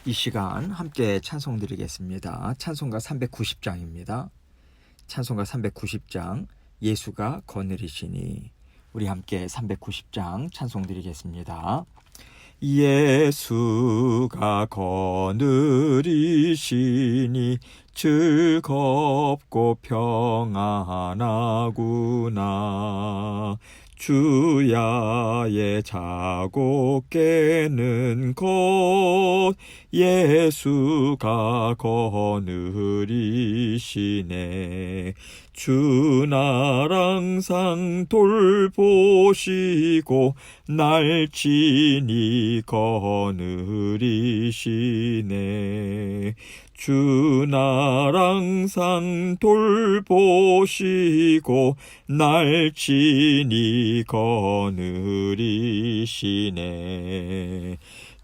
이 시간 함께 찬송 드리겠습니다. 찬송가 390장입니다. 찬송가 390장 예수가 거느리시니. 우리 함께 390장 찬송 드리겠습니다. 예수가 거느리시니 즐겁고 평안하구나. 주야의 자고 깨는 것 예수가 거느리시네. 주 날 항상 돌보시고 날친히 거느리시네. 주 날 항상 돌보시고 날친히 거느리시네.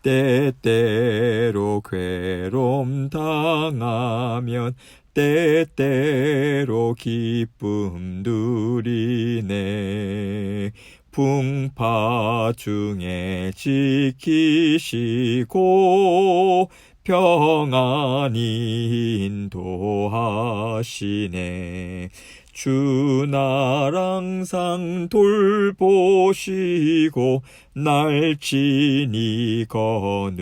때때로 괴로움 당하면 때때로 기쁨 누리네. 풍파 중에 지키시고 평안히 인도하시네. 주 날 항상 돌보시고 날친히 거느리시네.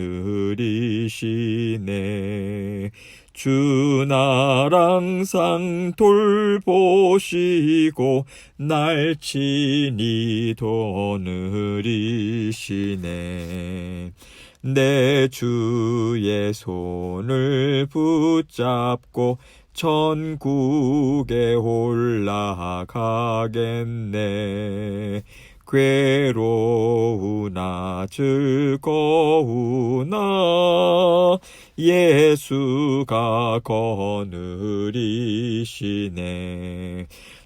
주 날 항상 돌보시고 날친히 거느리시네. 내 주의 손을 붙잡고 천국에 올라가겠네. 괴로우나 즐거우나 예수가 거느리시네.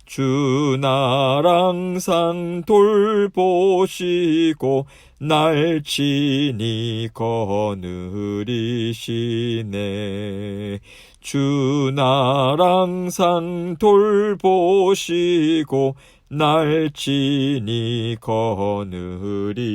주 날 항상 돌보시고 날친히 거느리시네. 주 날 항상 돌보시고 날친히 거느리시네.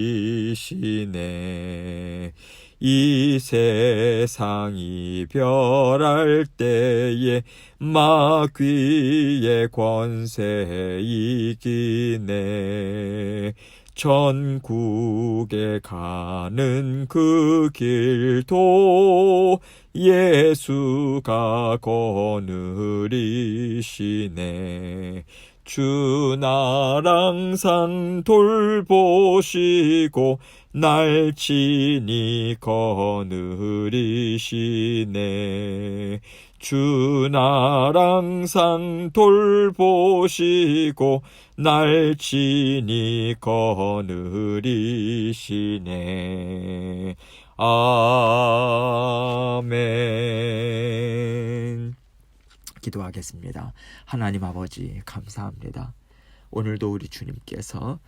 이 세상 이별할 때에 마귀의 권세 이기네. 천국에 가는 그 길도 예수가 거느리시네. 주 날 항상 돌보시고 날친히 거느리시네. 주 날 항상 돌보시고 날친히 거느리시네. 아멘. 기도하겠습니다. 하나님 아버지 감사합니다. 오늘도 우리 주님께서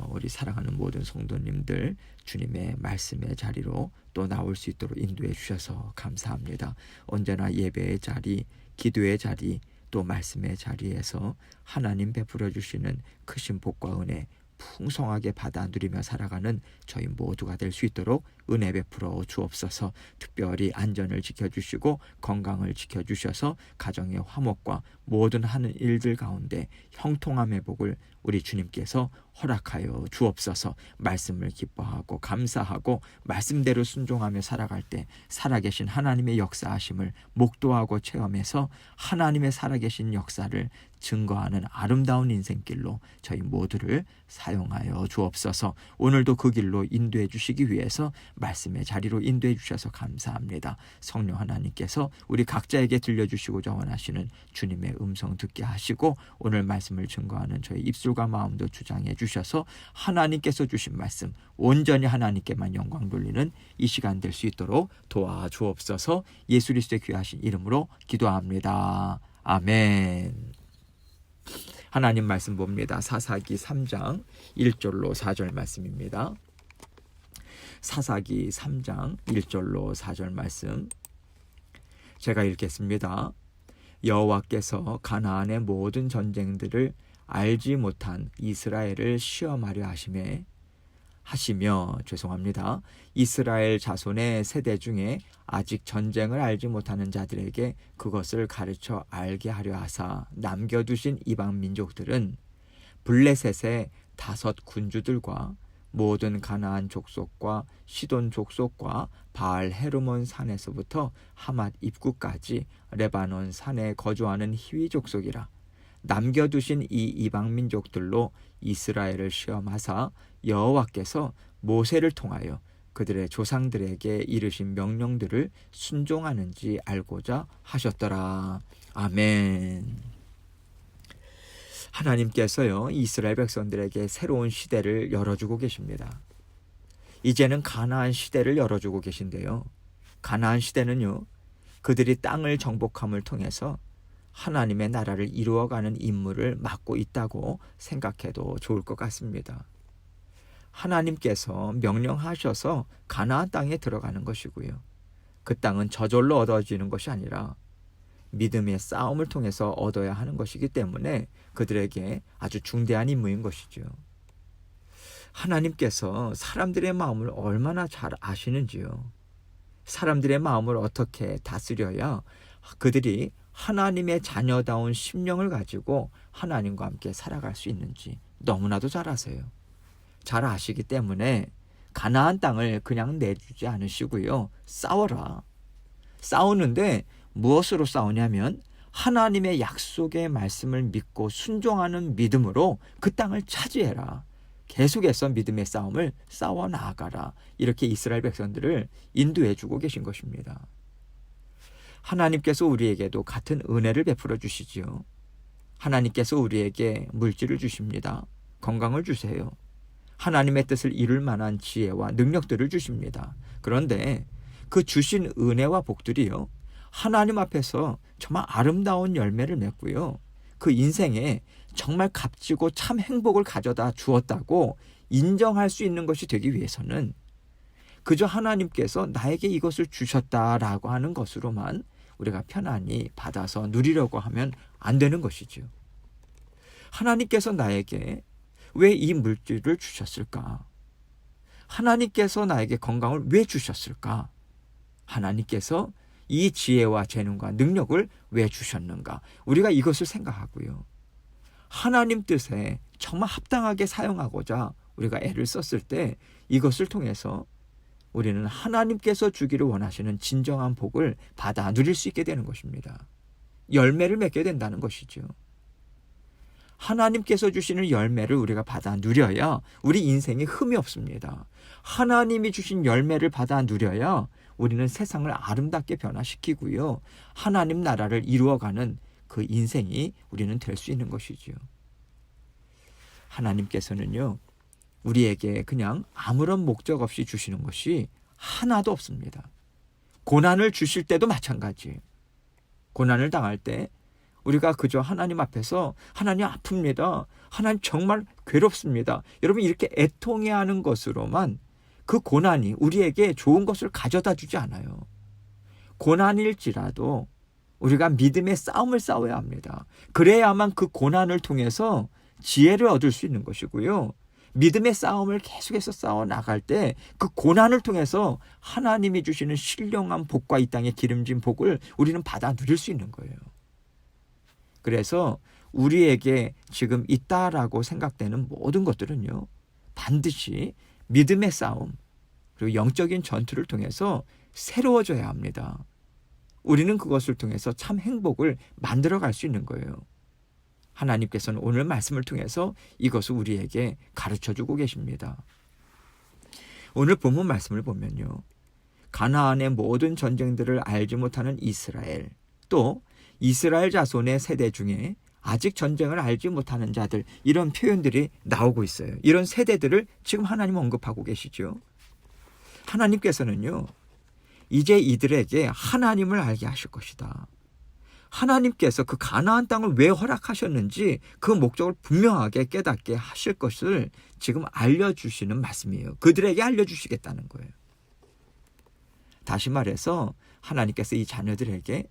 우리 사랑하는 모든 성도님들 주님의 말씀의 자리로 또 나올 수 있도록 인도해 주셔서 감사합니다. 언제나 예배의 자리, 기도의 자리, 또 말씀의 자리에서 하나님 베풀어 주시는 크신 복과 은혜 풍성하게 받아 누리며 살아가는 저희 모두가 될 수 있도록 은혜 베풀어 주옵소서. 특별히 안전을 지켜주시고 건강을 지켜주셔서 가정의 화목과 모든 하는 일들 가운데 형통함의 복을 우리 주님께서 허락하여 주옵소서. 말씀을 기뻐하고 감사하고 말씀대로 순종하며 살아갈 때 살아계신 하나님의 역사하심을 목도하고 체험해서 하나님의 살아계신 역사를 증거하는 아름다운 인생길로 저희 모두를 사용하여 주옵소서. 오늘도 그 길로 인도해 주시기 위해서 말씀의 자리로 인도해 주셔서 감사합니다. 성령 하나님께서 우리 각자에게 들려주시고자 원하시는 주님의 음성 듣게 하시고 오늘 말씀을 증거하는 저희 입술과 마음도 주장해 주셔서 하나님께서 주신 말씀 온전히 하나님께만 영광 돌리는 이 시간 될 수 있도록 도와주옵소서. 예수 그리스도의 귀하신 이름으로 기도합니다. 아멘. 하나님 말씀 봅니다. 사사기 3장 1절로 4절 말씀입니다. 사사기 3장 1절로 4절 말씀 제가 읽겠습니다. 여호와께서 가나안의 모든 전쟁들을 알지 못한 이스라엘을 시험하려 하심에 하시며 죄송합니다. 이스라엘 자손의 세대 중에 아직 전쟁을 알지 못하는 자들에게 그것을 가르쳐 알게 하려 하사 남겨두신 이방 민족들은 블레셋의 5 군주들과 모든 가나안 족속과 시돈 족속과 바알 헤르몬 산에서부터 하맛 입구까지 레바논 산에 거주하는 히위 족속이라. 남겨두신 이 이방 민족들로 이스라엘을 시험하사 여호와께서 모세를 통하여 그들의 조상들에게 이르신 명령들을 순종하는지 알고자 하셨더라. 아멘. 하나님께서요, 이스라엘 백성들에게 새로운 시대를 열어주고 계십니다. 이제는 가나안 시대를 열어주고 계신데요. 가나안 시대는요, 그들이 땅을 정복함을 통해서 하나님의 나라를 이루어가는 임무를 맡고 있다고 생각해도 좋을 것 같습니다. 하나님께서 명령하셔서 가나안 땅에 들어가는 것이고요. 그 땅은 저절로 얻어지는 것이 아니라 믿음의 싸움을 통해서 얻어야 하는 것이기 때문에 그들에게 아주 중대한 임무인 것이죠. 하나님께서 사람들의 마음을 얼마나 잘 아시는지요. 사람들의 마음을 어떻게 다스려야 그들이 하나님의 자녀다운 심령을 가지고 하나님과 함께 살아갈 수 있는지 너무나도 잘 아세요. 잘 아시기 때문에 가나안 땅을 그냥 내주지 않으시고요. 싸워라. 싸우는데 무엇으로 싸우냐면 하나님의 약속의 말씀을 믿고 순종하는 믿음으로 그 땅을 차지해라. 계속해서 믿음의 싸움을 싸워 나아가라. 이렇게 이스라엘 백성들을 인도해 주고 계신 것입니다. 하나님께서 우리에게도 같은 은혜를 베풀어 주시지요. 하나님께서 우리에게 물질을 주십니다. 건강을 주세요. 하나님의 뜻을 이룰 만한 지혜와 능력들을 주십니다. 그런데 그 주신 은혜와 복들이요, 하나님 앞에서 정말 아름다운 열매를 맺고요, 그 인생에 정말 값지고 참 행복을 가져다 주었다고 인정할 수 있는 것이 되기 위해서는 그저 하나님께서 나에게 이것을 주셨다라고 하는 것으로만 우리가 편안히 받아서 누리려고 하면 안 되는 것이죠. 하나님께서 나에게 왜 이 물질을 주셨을까? 하나님께서 나에게 건강을 왜 주셨을까? 하나님께서 이 지혜와 재능과 능력을 왜 주셨는가? 우리가 이것을 생각하고요, 하나님 뜻에 정말 합당하게 사용하고자 우리가 애를 썼을 때 이것을 통해서 우리는 하나님께서 주기를 원하시는 진정한 복을 받아 누릴 수 있게 되는 것입니다. 열매를 맺게 된다는 것이죠. 하나님께서 주시는 열매를 우리가 받아 누려야 우리 인생에 흠이 없습니다. 하나님이 주신 열매를 받아 누려야 우리는 세상을 아름답게 변화시키고요, 하나님 나라를 이루어가는 그 인생이 우리는 될 수 있는 것이죠. 하나님께서는요, 우리에게 그냥 아무런 목적 없이 주시는 것이 하나도 없습니다. 고난을 주실 때도 마찬가지예요. 고난을 당할 때 우리가 그저 하나님 앞에서 하나님 아픕니다, 하나님 정말 괴롭습니다, 여러분 이렇게 애통해하는 것으로만 그 고난이 우리에게 좋은 것을 가져다 주지 않아요. 고난일지라도 우리가 믿음의 싸움을 싸워야 합니다. 그래야만 그 고난을 통해서 지혜를 얻을 수 있는 것이고요, 믿음의 싸움을 계속해서 싸워 나갈 때 그 고난을 통해서 하나님이 주시는 신령한 복과 이 땅의 기름진 복을 우리는 받아 누릴 수 있는 거예요. 그래서 우리에게 지금 있다라고 생각되는 모든 것들은요, 반드시 믿음의 싸움 그리고 영적인 전투를 통해서 새로워져야 합니다. 우리는 그것을 통해서 참 행복을 만들어갈 수 있는 거예요. 하나님께서는 오늘 말씀을 통해서 이것을 우리에게 가르쳐주고 계십니다. 오늘 본문 말씀을 보면요, 가나안의 모든 전쟁들을 알지 못하는 이스라엘, 또 이스라엘 자손의 세대 중에 아직 전쟁을 알지 못하는 자들, 이런 표현들이 나오고 있어요. 이런 세대들을 지금 하나님 언급하고 계시죠. 하나님께서는요, 이제 이들에게 하나님을 알게 하실 것이다. 하나님께서 그 가나안 땅을 왜 허락하셨는지 그 목적을 분명하게 깨닫게 하실 것을 지금 알려주시는 말씀이에요. 그들에게 알려주시겠다는 거예요. 다시 말해서 하나님께서 이 자녀들에게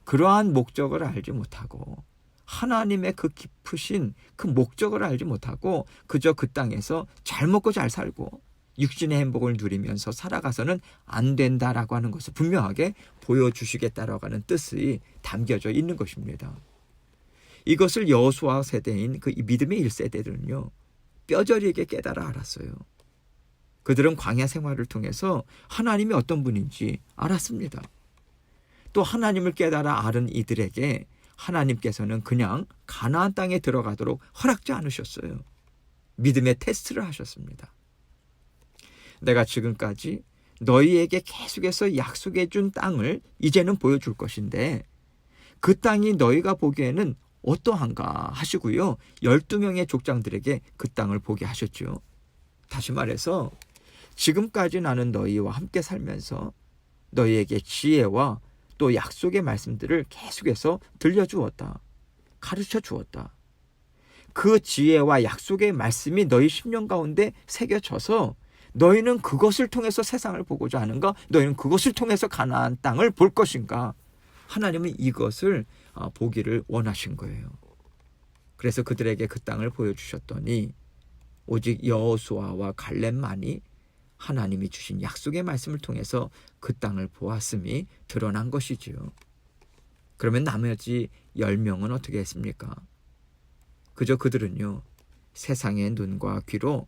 그러한 목적을 알지 못하고, 하나님의 그 깊으신 그 목적을 알지 못하고 그저 그 땅에서 잘 먹고 잘 살고 육신의 행복을 누리면서 살아가서는 안 된다라고 하는 것을 분명하게 보여주시겠다라고 하는 뜻이 담겨져 있는 것입니다. 이것을 여호수아 세대인 그 믿음의 1세대들은요 뼈저리게 깨달아 알았어요. 그들은 광야 생활을 통해서 하나님이 어떤 분인지 알았습니다. 또 하나님을 깨달아 아는 이들에게 하나님께서는 그냥 가나안 땅에 들어가도록 허락지 않으셨어요. 믿음의 테스트를 하셨습니다. 내가 지금까지 너희에게 계속해서 약속해 준 땅을 이제는 보여줄 것인데 그 땅이 너희가 보기에는 어떠한가 하시고요. 12명의 족장들에게 그 땅을 보게 하셨죠. 다시 말해서 지금까지 나는 너희와 함께 살면서 너희에게 지혜와 또 약속의 말씀들을 계속해서 들려주었다. 가르쳐 주었다. 그 지혜와 약속의 말씀이 너희 심령 가운데 새겨져서 너희는 그것을 통해서 세상을 보고자 하는가? 너희는 그것을 통해서 가나안 땅을 볼 것인가? 하나님은 이것을 보기를 원하신 거예요. 그래서 그들에게 그 땅을 보여주셨더니 오직 여호수아와 갈렙만이 하나님이 주신 약속의 말씀을 통해서 그 땅을 보았음이 드러난 것이지요. 그러면 나머지 10명은 어떻게 했습니까? 그저 그들은요 세상의 눈과 귀로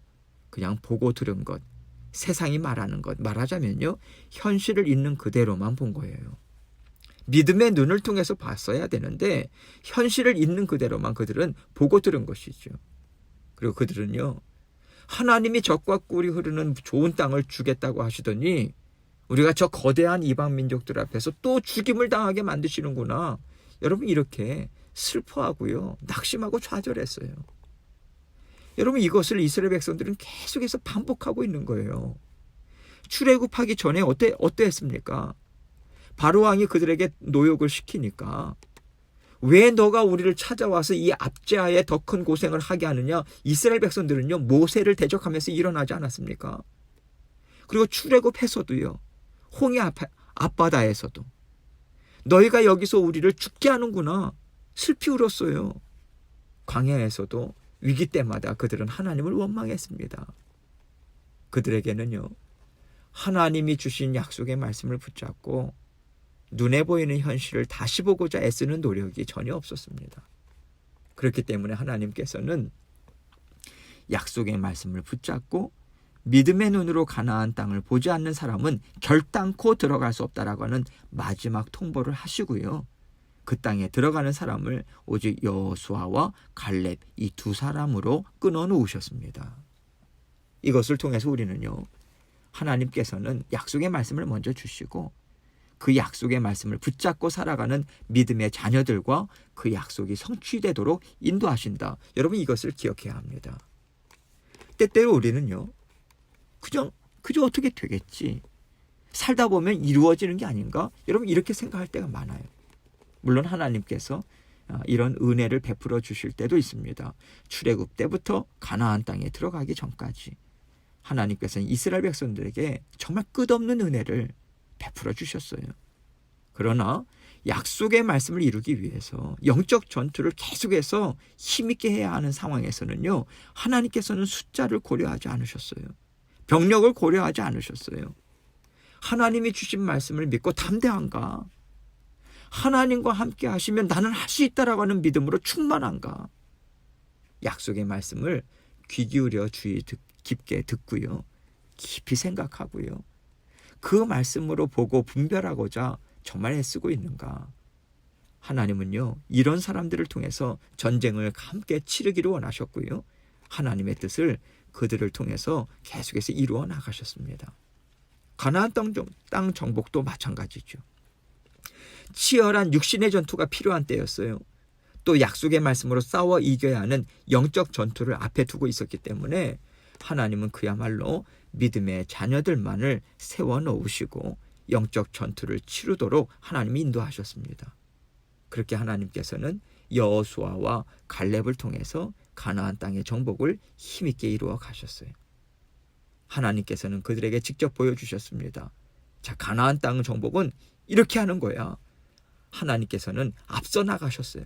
그냥 보고 들은 것, 세상이 말하는 것, 말하자면요 현실을 있는 그대로만 본 거예요. 믿음의 눈을 통해서 봤어야 되는데 현실을 있는 그대로만 그들은 보고 들은 것이죠. 그리고 그들은요 하나님이 젖과 꿀이 흐르는 좋은 땅을 주겠다고 하시더니 우리가 저 거대한 이방 민족들 앞에서 또 죽임을 당하게 만드시는구나. 여러분 이렇게 슬퍼하고요 낙심하고 좌절했어요. 여러분 이것을 이스라엘 백성들은 계속해서 반복하고 있는 거예요. 출애굽하기 전에 어땠습니까? 바로왕이 그들에게 노역을 시키니까 왜 너가 우리를 찾아와서 이 압제하에 더 큰 고생을 하게 하느냐? 이스라엘 백성들은요 모세를 대적하면서 일어나지 않았습니까? 그리고 출애굽해서도요 홍해 앞바다에서도 너희가 여기서 우리를 죽게 하는구나 슬피 울었어요. 광야에서도 위기 때마다 그들은 하나님을 원망했습니다. 그들에게는요 하나님이 주신 약속의 말씀을 붙잡고 눈에 보이는 현실을 다시 보고자 애쓰는 노력이 전혀 없었습니다. 그렇기 때문에 하나님께서는 약속의 말씀을 붙잡고 믿음의 눈으로 가나안 땅을 보지 않는 사람은 결단코 들어갈 수 없다라고 하는 마지막 통보를 하시고요. 그 땅에 들어가는 사람을 오직 여호수아와 갈렙 이 두 사람으로 끊어놓으셨습니다. 이것을 통해서 우리는요 하나님께서는 약속의 말씀을 먼저 주시고 그 약속의 말씀을 붙잡고 살아가는 믿음의 자녀들과 그 약속이 성취되도록 인도하신다. 여러분 이것을 기억해야 합니다. 때때로 우리는요 그저 어떻게 되겠지, 살다 보면 이루어지는 게 아닌가, 여러분 이렇게 생각할 때가 많아요. 물론 하나님께서 이런 은혜를 베풀어 주실 때도 있습니다. 출애굽 때부터 가나안 땅에 들어가기 전까지 하나님께서는 이스라엘 백성들에게 정말 끝없는 은혜를 베풀어 주셨어요. 그러나 약속의 말씀을 이루기 위해서 영적 전투를 계속해서 힘있게 해야 하는 상황에서는요 하나님께서는 숫자를 고려하지 않으셨어요. 병력을 고려하지 않으셨어요. 하나님이 주신 말씀을 믿고 담대한가, 하나님과 함께 하시면 나는 할 수 있다라고 하는 믿음으로 충만한가, 약속의 말씀을 귀 기울여 주의 깊게 듣고요 깊이 생각하고요 그 말씀으로 보고 분별하고자 정말 애쓰고 있는가. 하나님은요 이런 사람들을 통해서 전쟁을 함께 치르기를 원하셨고요 하나님의 뜻을 그들을 통해서 계속해서 이루어 나가셨습니다. 가나안 땅 정복도 마찬가지죠. 치열한 육신의 전투가 필요한 때였어요. 또 약속의 말씀으로 싸워 이겨야 하는 영적 전투를 앞에 두고 있었기 때문에 하나님은 그야말로 믿음의 자녀들만을 세워놓으시고 영적 전투를 치르도록 하나님이 인도하셨습니다. 그렇게 하나님께서는 여호수아와 갈렙을 통해서 가나안 땅의 정복을 힘있게 이루어 가셨어요. 하나님께서는 그들에게 직접 보여주셨습니다. 자, 가나안 땅 정복은 이렇게 하는 거야. 하나님께서는 앞서 나가셨어요.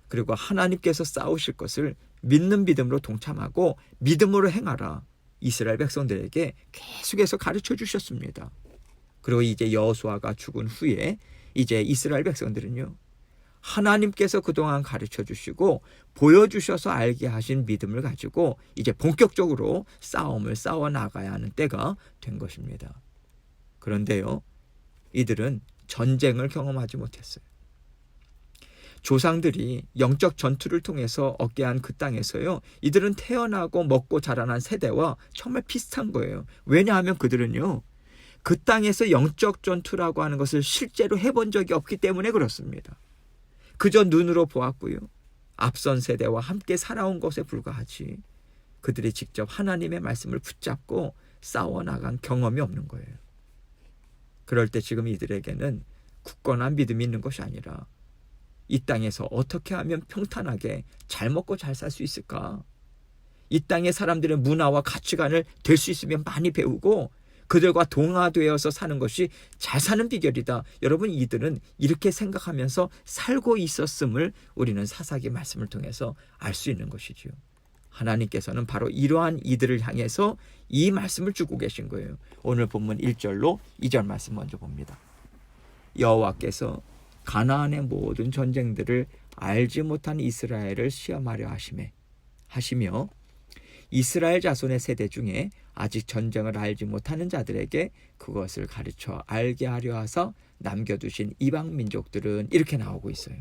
그리고 하나님께서 싸우실 것을 믿는 믿음으로 동참하고 믿음으로 행하라. 이스라엘 백성들에게 계속해서 가르쳐 주셨습니다. 그리고 이제 여호수아가 죽은 후에 이제 이스라엘 백성들은요, 하나님께서 그동안 가르쳐 주시고 보여주셔서 알게 하신 믿음을 가지고 이제 본격적으로 싸움을 싸워 나가야 하는 때가 된 것입니다. 그런데요, 이들은 전쟁을 경험하지 못했어요. 조상들이 영적 전투를 통해서 얻게 한 그 땅에서요, 이들은 태어나고 먹고 자라난 세대와 정말 비슷한 거예요. 왜냐하면 그들은요, 그 땅에서 영적 전투라고 하는 것을 실제로 해본 적이 없기 때문에 그렇습니다. 그저 눈으로 보았고요, 앞선 세대와 함께 살아온 것에 불과하지 그들이 직접 하나님의 말씀을 붙잡고 싸워나간 경험이 없는 거예요. 그럴 때 지금 이들에게는 굳건한 믿음이 있는 것이 아니라 이 땅에서 어떻게 하면 평탄하게 잘 먹고 잘 살 수 있을까? 이 땅의 사람들의 문화와 가치관을 될 수 있으면 많이 배우고 그들과 동화되어서 사는 것이 잘 사는 비결이다. 여러분, 이들은 이렇게 생각하면서 살고 있었음을 우리는 사사기 말씀을 통해서 알 수 있는 것이지요. 하나님께서는 바로 이러한 이들을 향해서 이 말씀을 주고 계신 거예요. 오늘 본문 1절로 2절 말씀 먼저 봅니다. 여호와께서 가나안의 모든 전쟁들을 알지 못한 이스라엘을 시험하려 하시며 이스라엘 자손의 세대 중에 아직 전쟁을 알지 못하는 자들에게 그것을 가르쳐 알게 하려 하사 남겨두신 이방 민족들은 이렇게 나오고 있어요.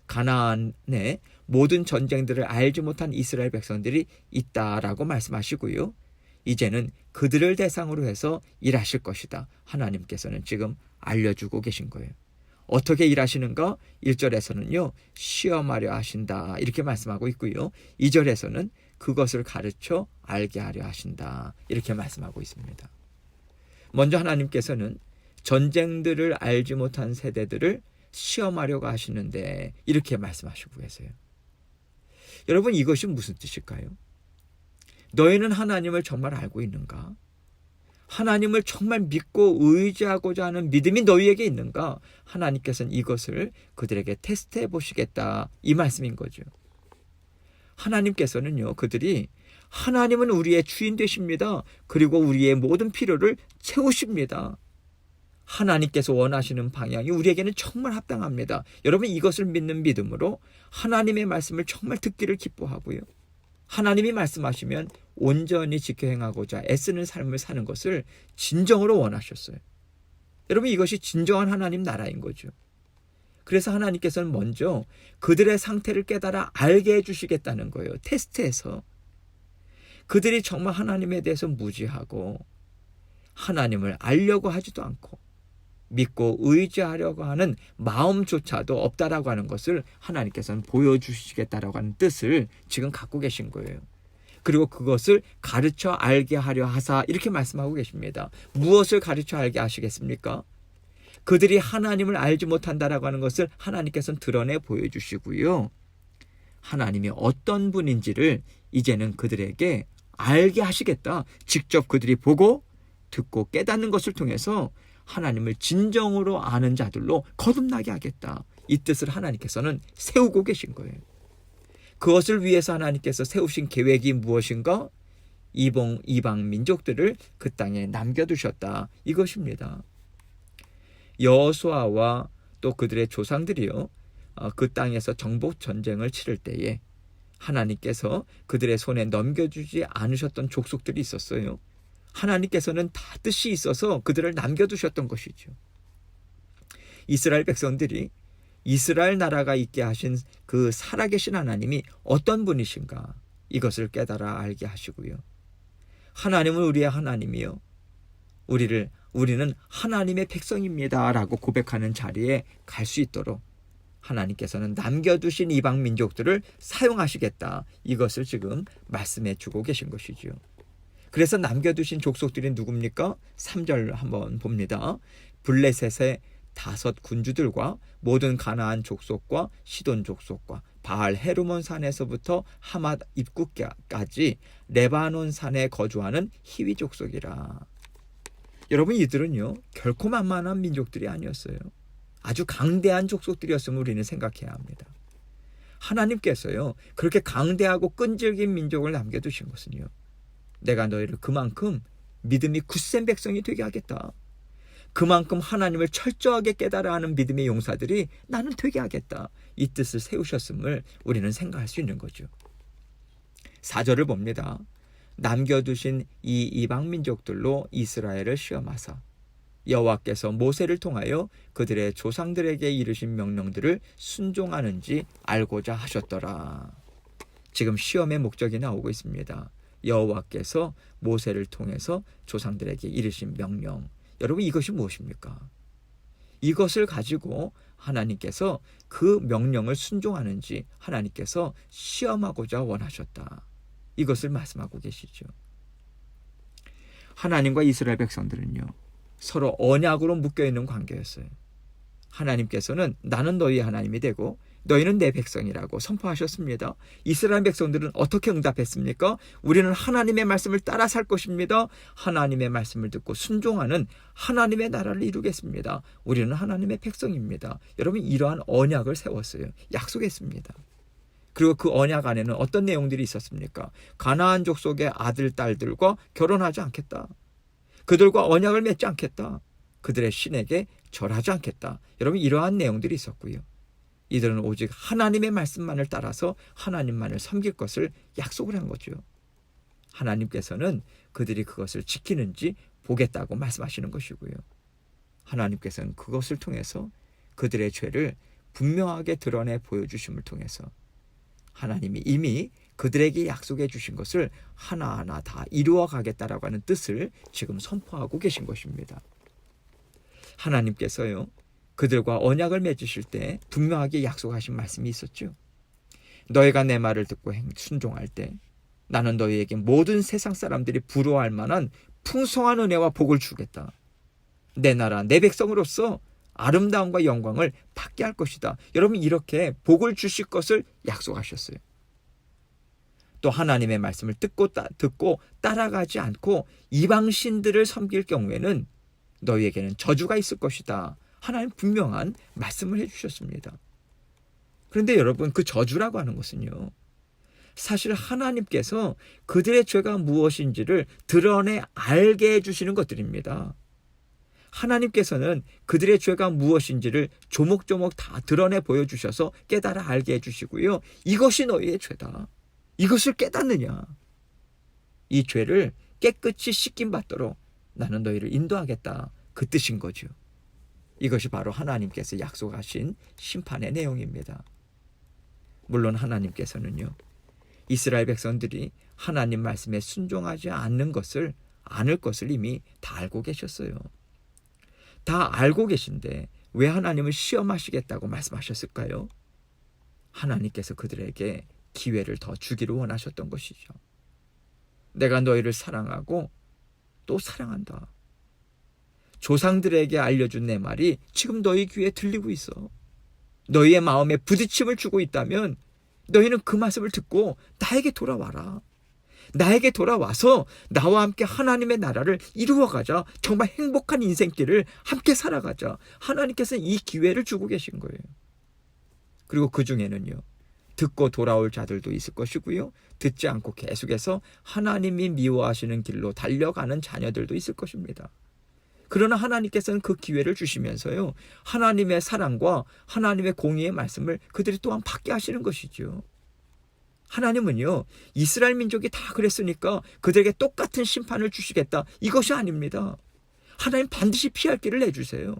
가나안의 모든 전쟁들을 알지 못한 이스라엘 백성들이 있다라고 말씀하시고요, 이제는 그들을 대상으로 해서 일하실 것이다. 하나님께서는 지금 알려주고 계신 거예요. 어떻게 일하시는가? 1절에서는요, 시험하려 하신다 이렇게 말씀하고 있고요, 2절에서는 그것을 가르쳐 알게 하려 하신다 이렇게 말씀하고 있습니다. 먼저 하나님께서는 전쟁들을 알지 못한 세대들을 시험하려고 하시는데 이렇게 말씀하시고 계세요. 여러분, 이것이 무슨 뜻일까요? 너희는 하나님을 정말 알고 있는가? 하나님을 정말 믿고 의지하고자 하는 믿음이 너희에게 있는가? 하나님께서는 이것을 그들에게 테스트해 보시겠다 이 말씀인 거죠. 하나님께서는요, 그들이 하나님은 우리의 주인 되십니다. 그리고 우리의 모든 필요를 채우십니다. 하나님께서 원하시는 방향이 우리에게는 정말 합당합니다. 여러분, 이것을 믿는 믿음으로 하나님의 말씀을 정말 듣기를 기뻐하고요, 하나님이 말씀하시면 온전히 지켜 행하고자 애쓰는 삶을 사는 것을 진정으로 원하셨어요. 여러분, 이것이 진정한 하나님 나라인 거죠. 그래서 하나님께서는 먼저 그들의 상태를 깨달아 알게 해주시겠다는 거예요. 테스트해서. 그들이 정말 하나님에 대해서 무지하고 하나님을 알려고 하지도 않고 믿고 의지하려고 하는 마음조차도 없다라고 하는 것을 하나님께서는 보여주시겠다라고 하는 뜻을 지금 갖고 계신 거예요. 그리고 그것을 가르쳐 알게 하려 하사 이렇게 말씀하고 계십니다. 무엇을 가르쳐 알게 하시겠습니까? 그들이 하나님을 알지 못한다라고 하는 것을 하나님께서는 드러내 보여주시고요, 하나님이 어떤 분인지를 이제는 그들에게 알게 하시겠다. 직접 그들이 보고 듣고 깨닫는 것을 통해서 하나님을 진정으로 아는 자들로 거듭나게 하겠다. 이 뜻을 하나님께서는 세우고 계신 거예요. 그것을 위해서 하나님께서 세우신 계획이 무엇인가? 이방 민족들을 그 땅에 남겨두셨다 이것입니다. 여호수아와 또 그들의 조상들이요, 그 땅에서 정복 전쟁을 치를 때에 하나님께서 그들의 손에 넘겨주지 않으셨던 족속들이 있었어요. 하나님께서는 다 뜻이 있어서 그들을 남겨두셨던 것이죠. 이스라엘 백성들이 이스라엘 나라가 있게 하신 그 살아계신 하나님이 어떤 분이신가 이것을 깨달아 알게 하시고요, 하나님은 우리의 하나님이요, 우리는 하나님의 백성입니다 라고 고백하는 자리에 갈 수 있도록 하나님께서는 남겨두신 이방 민족들을 사용하시겠다 이것을 지금 말씀해 주고 계신 것이죠. 그래서 남겨두신 족속들이 누굽니까? 3절 한번 봅니다. 블레셋의 5 군주들과 모든 가나안 족속과 시돈 족속과 바알 헤르몬 산에서부터 하맛 입구까지 레바논 산에 거주하는 히위 족속이라. 여러분, 이들은요 결코 만만한 민족들이 아니었어요. 아주 강대한 족속들이었음을 우리는 생각해야 합니다. 하나님께서요 그렇게 강대하고 끈질긴 민족을 남겨두신 것은요, 내가 너희를 그만큼 믿음이 굳센 백성이 되게 하겠다. 그만큼 하나님을 철저하게 깨달아 하는 믿음의 용사들이 나는 되게 하겠다. 이 뜻을 세우셨음을 우리는 생각할 수 있는 거죠. 4절을 봅니다. 남겨두신 이 이방 민족들로 이스라엘을 시험하사 여호와께서 모세를 통하여 그들의 조상들에게 이르신 명령들을 순종하는지 알고자 하셨더라. 지금 시험의 목적이 나오고 있습니다. 여호와께서 모세를 통해서 조상들에게 이르신 명령. 여러분, 이것이 무엇입니까? 이것을 가지고 하나님께서 그 명령을 순종하는지 하나님께서 시험하고자 원하셨다. 이것을 말씀하고 계시죠. 하나님과 이스라엘 백성들은요, 서로 언약으로 묶여있는 관계였어요. 하나님께서는 나는 너희의 하나님이 되고 너희는 내 백성이라고 선포하셨습니다. 이스라엘 백성들은 어떻게 응답했습니까? 우리는 하나님의 말씀을 따라 살 것입니다. 하나님의 말씀을 듣고 순종하는 하나님의 나라를 이루겠습니다. 우리는 하나님의 백성입니다. 여러분, 이러한 언약을 세웠어요. 약속했습니다. 그리고 그 언약 안에는 어떤 내용들이 있었습니까? 가나안 족속의 아들, 딸들과 결혼하지 않겠다. 그들과 언약을 맺지 않겠다. 그들의 신에게 절하지 않겠다. 여러분, 이러한 내용들이 있었고요. 이들은 오직 하나님의 말씀만을 따라서 하나님만을 섬길 것을 약속을 한 거죠. 하나님께서는 그들이 그것을 지키는지 보겠다고 말씀하시는 것이고요. 하나님께서는 그것을 통해서 그들의 죄를 분명하게 드러내 보여주심을 통해서 하나님이 이미 그들에게 약속해 주신 것을 하나하나 다 이루어 가겠다라고 하는 뜻을 지금 선포하고 계신 것입니다. 하나님께서요, 그들과 언약을 맺으실 때 분명하게 약속하신 말씀이 있었죠. 너희가 내 말을 듣고 순종할 때 나는 너희에게 모든 세상 사람들이 부러워할 만한 풍성한 은혜와 복을 주겠다. 내 나라 내 백성으로서 아름다움과 영광을 받게 할 것이다. 여러분, 이렇게 복을 주실 것을 약속하셨어요. 또 하나님의 말씀을 듣고 따라가지 않고 이방신들을 섬길 경우에는 너희에게는 저주가 있을 것이다. 하나님 분명한 말씀을 해주셨습니다. 그런데 여러분, 그 저주라고 하는 것은요, 사실 하나님께서 그들의 죄가 무엇인지를 드러내 알게 해주시는 것들입니다. 하나님께서는 그들의 죄가 무엇인지를 조목조목 다 드러내 보여주셔서 깨달아 알게 해주시고요. 이것이 너희의 죄다. 이것을 깨닫느냐? 이 죄를 깨끗이 씻김 받도록 나는 너희를 인도하겠다. 그 뜻인 거죠. 이것이 바로 하나님께서 약속하신 심판의 내용입니다. 물론 하나님께서는요, 이스라엘 백성들이 하나님 말씀에 순종하지 않을 것을 이미 다 알고 계셨어요. 다 알고 계신데 왜 하나님을 시험하시겠다고 말씀하셨을까요? 하나님께서 그들에게 기회를 더 주기를 원하셨던 것이죠. 내가 너희를 사랑하고 또 사랑한다. 조상들에게 알려준 내 말이 지금 너희 귀에 들리고 있어. 너희의 마음에 부딪힘을 주고 있다면 너희는 그 말씀을 듣고 나에게 돌아와라. 나에게 돌아와서 나와 함께 하나님의 나라를 이루어가자. 정말 행복한 인생길을 함께 살아가자. 하나님께서는 이 기회를 주고 계신 거예요. 그리고 그 중에는요, 듣고 돌아올 자들도 있을 것이고요, 듣지 않고 계속해서 하나님이 미워하시는 길로 달려가는 자녀들도 있을 것입니다. 그러나 하나님께서는 그 기회를 주시면서요, 하나님의 사랑과 하나님의 공의의 말씀을 그들이 또한 받게 하시는 것이죠. 하나님은요, 이스라엘 민족이 다 그랬으니까 그들에게 똑같은 심판을 주시겠다, 이것이 아닙니다. 하나님 반드시 피할 길을 내주세요.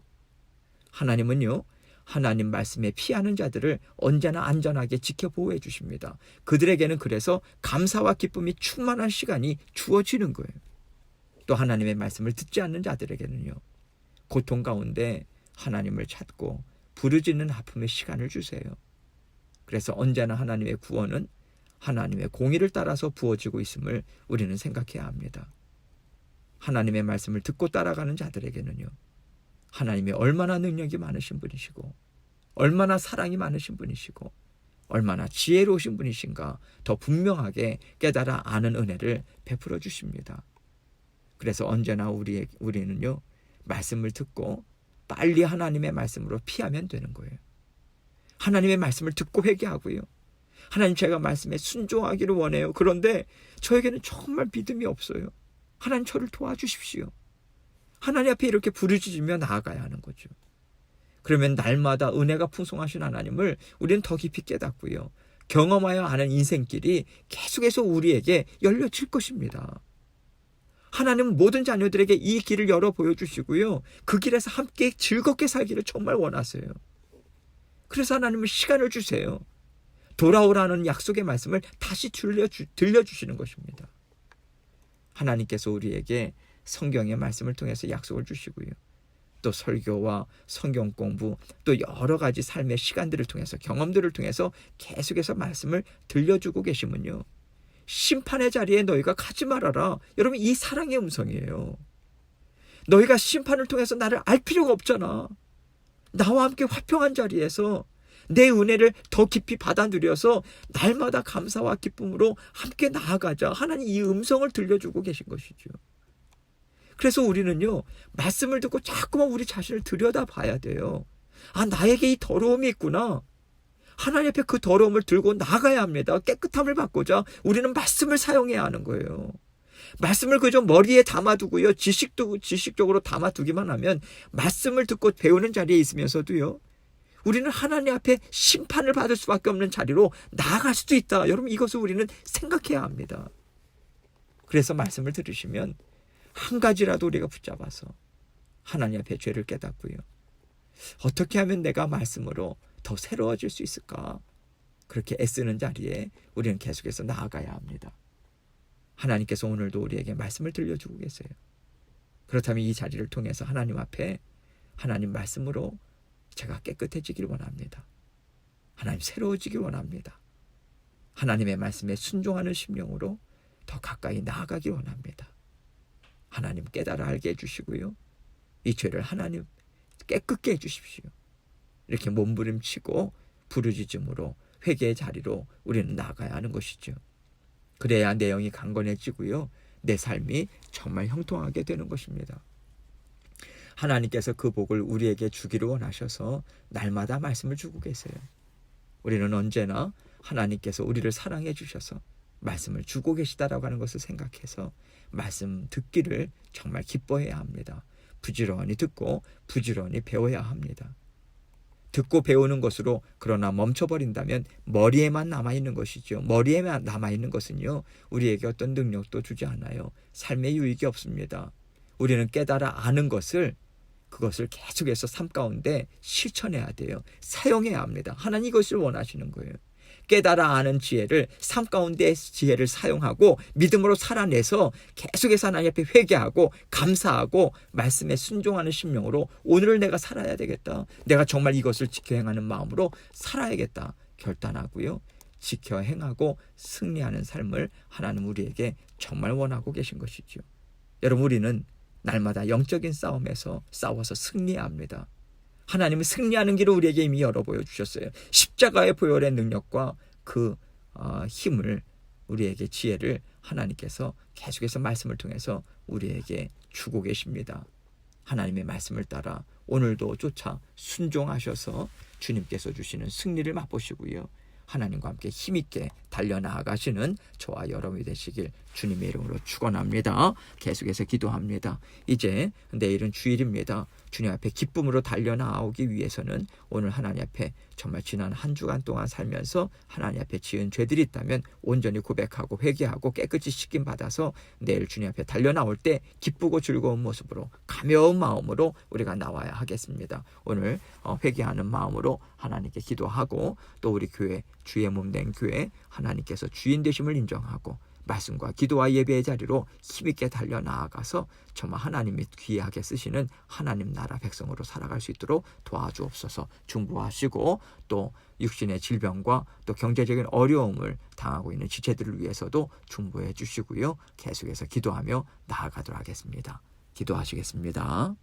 하나님은요, 하나님 말씀에 피하는 자들을 언제나 안전하게 지켜보호해 주십니다. 그들에게는 그래서 감사와 기쁨이 충만한 시간이 주어지는 거예요. 또 하나님의 말씀을 듣지 않는 자들에게는요, 고통 가운데 하나님을 찾고 부르짖는 아픔의 시간을 주세요. 그래서 언제나 하나님의 구원은 하나님의 공의를 따라서 부어지고 있음을 우리는 생각해야 합니다. 하나님의 말씀을 듣고 따라가는 자들에게는요, 하나님이 얼마나 능력이 많으신 분이시고 얼마나 사랑이 많으신 분이시고 얼마나 지혜로우신 분이신가 더 분명하게 깨달아 아는 은혜를 베풀어 주십니다. 그래서 언제나 우리는요, 말씀을 듣고 빨리 하나님의 말씀으로 피하면 되는 거예요. 하나님의 말씀을 듣고 회개하고요, 하나님, 제가 말씀에 순종하기를 원해요. 그런데 저에게는 정말 믿음이 없어요. 하나님, 저를 도와주십시오. 하나님 앞에 이렇게 부르짖으며 나아가야 하는 거죠. 그러면 날마다 은혜가 풍성하신 하나님을 우리는 더 깊이 깨닫고요, 경험하여 아는 인생길이 계속해서 우리에게 열려질 것입니다. 하나님은 모든 자녀들에게 이 길을 열어 보여주시고요, 그 길에서 함께 즐겁게 살기를 정말 원하세요. 그래서 하나님은 시간을 주세요. 돌아오라는 약속의 말씀을 다시 들려주시는 것입니다. 하나님께서 우리에게 성경의 말씀을 통해서 약속을 주시고요, 또 설교와 성경 공부, 또 여러 가지 삶의 시간들을 통해서, 경험들을 통해서 계속해서 말씀을 들려주고 계시면요, 심판의 자리에 너희가 가지 말아라. 여러분, 이 사랑의 음성이에요. 너희가 심판을 통해서 나를 알 필요가 없잖아. 나와 함께 화평한 자리에서 내 은혜를 더 깊이 받아 누려서 날마다 감사와 기쁨으로 함께 나아가자. 하나님, 이 음성을 들려주고 계신 것이죠. 그래서 우리는요, 말씀을 듣고 자꾸만 우리 자신을 들여다봐야 돼요. 아, 나에게 이 더러움이 있구나. 하나님 앞에 그 더러움을 들고 나가야 합니다. 깨끗함을 받고자 우리는 말씀을 사용해야 하는 거예요. 말씀을 그저 머리에 담아두고요, 지식적으로 담아두기만 하면, 말씀을 듣고 배우는 자리에 있으면서도요, 우리는 하나님 앞에 심판을 받을 수밖에 없는 자리로 나아갈 수도 있다. 여러분, 이것을 우리는 생각해야 합니다. 그래서 말씀을 들으시면 한 가지라도 우리가 붙잡아서 하나님 앞에 죄를 깨닫고요, 어떻게 하면 내가 말씀으로 더 새로워질 수 있을까? 그렇게 애쓰는 자리에 우리는 계속해서 나아가야 합니다. 하나님께서 오늘도 우리에게 말씀을 들려주고 계세요. 그렇다면 이 자리를 통해서 하나님 앞에, 하나님 말씀으로 제가 깨끗해지길 원합니다. 하나님, 새로워지길 원합니다. 하나님의 말씀에 순종하는 심령으로 더 가까이 나아가길 원합니다. 하나님, 깨달아 알게 해주시고요, 이 죄를 하나님 깨끗게 해주십시오. 이렇게 몸부림치고 부르짖음으로 회개의 자리로 우리는 나아가야 하는 것이죠. 그래야 내 영이 강건해지고요, 내 삶이 정말 형통하게 되는 것입니다. 하나님께서 그 복을 우리에게 주기를 원하셔서 날마다 말씀을 주고 계세요. 우리는 언제나 하나님께서 우리를 사랑해 주셔서 말씀을 주고 계시다라고 하는 것을 생각해서 말씀 듣기를 정말 기뻐해야 합니다. 부지런히 듣고 부지런히 배워야 합니다. 듣고 배우는 것으로 그러나 멈춰버린다면 머리에만 남아있는 것이죠. 머리에만 남아있는 것은요, 우리에게 어떤 능력도 주지 않아요. 삶의 유익이 없습니다. 우리는 깨달아 아는 것을, 그것을 계속해서 삶 가운데 실천해야 돼요. 사용해야 합니다. 하나님 이것을 원하시는 거예요. 깨달아 아는 지혜를, 삶 가운데 지혜를 사용하고 믿음으로 살아내서 계속해서 하나님 앞에 회개하고 감사하고 말씀에 순종하는 심령으로 오늘을 내가 살아야 되겠다. 내가 정말 이것을 지켜 행하는 마음으로 살아야겠다. 결단하고요, 지켜 행하고 승리하는 삶을 하나님 우리에게 정말 원하고 계신 것이죠. 여러분, 우리는 날마다 영적인 싸움에서 싸워서 승리해야 합니다. 하나님은 승리하는 길을 우리에게 이미 열어 보여주셨어요. 십자가의 보혈의 능력과 그 힘을, 우리에게 지혜를 하나님께서 계속해서 말씀을 통해서 우리에게 주고 계십니다. 하나님의 말씀을 따라 오늘도 쫓아 순종하셔서 주님께서 주시는 승리를 맛보시고요, 하나님과 함께 힘있게 달려나가시는 저와 여러분이 되시길 주님의 이름으로 축원합니다. 계속해서 기도합니다. 이제 내일은 주일입니다. 주님 앞에 기쁨으로 달려나오기 위해서는 오늘 하나님 앞에 정말 지난 한 주간 동안 살면서 하나님 앞에 지은 죄들이 있다면 온전히 고백하고 회개하고 깨끗이 씻김 받아서 내일 주님 앞에 달려나올 때 기쁘고 즐거운 모습으로, 가벼운 마음으로 우리가 나와야 하겠습니다. 오늘 회개하는 마음으로 하나님께 기도하고, 또 우리 교회, 주의 몸 된 교회, 하나님께서 주인 되심을 인정하고 말씀과 기도와 예배의 자리로 힘있게 달려나아가서 정말 하나님이 귀하게 쓰시는 하나님 나라 백성으로 살아갈 수 있도록 도와주옵소서. 중보하시고, 또 육신의 질병과 또 경제적인 어려움을 당하고 있는 지체들을 위해서도 중보해 주시고요, 계속해서 기도하며 나아가도록 하겠습니다. 기도하시겠습니다.